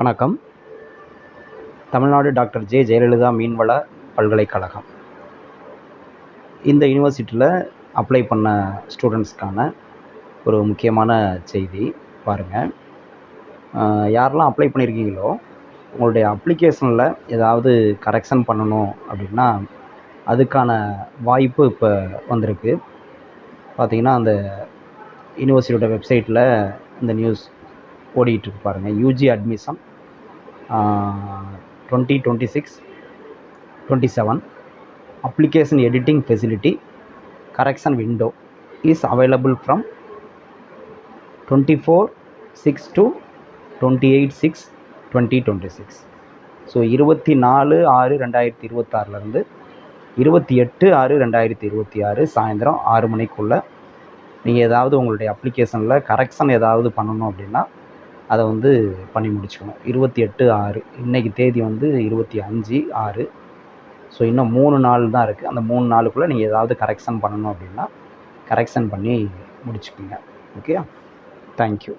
வணக்கம். Tamil Nadu doctor J. Jayalalithaa மீன்வள பல்கலைக்கழகம். இந்த யூனிவர்சிட்டியில் அப்ளை பண்ண ஸ்டூடெண்ட்ஸ்க்கான ஒரு முக்கியமான செய்தி பாருங்கள். யாரெல்லாம் அப்ளை பண்ணியிருக்கீங்களோ உங்களுடைய அப்ளிகேஷனில் ஏதாவது கரெக்ஷன் பண்ணணும் அப்படின்னா அதுக்கான வாய்ப்பு இப்போ வந்திருக்கு. பார்த்திங்கன்னா அந்த யூனிவர்சிட்டியோட வெப்சைட்டில் இந்த நியூஸ் ஓடிட்டுருக்கு பாருங்கள். UG admission 2026-27 application editing facility correction window is available from 24/6 to 28/6/2026. So 24/6/2026 28/6/2026 சாயந்தரம் 6 மணிக்குள்ளே நீங்கள் ஏதாவது உங்களுடைய அப்ளிகேஷனில் கரெக்ஷன் ஏதாவது பண்ணணும் அப்படின்னா அதை பண்ணி முடிச்சுக்கணும். 28/6 இன்றைக்கி தேதி 25/6. ஸோ இன்னும் 3 நாள் தான் இருக்குது. அந்த 3 நாளுக்குள்ளே நீங்கள் ஏதாவது கரெக்ஷன் பண்ணணும் அப்படின்னா கரெக்ஷன் பண்ணி முடிச்சுக்கோங்க. Okay, thank you.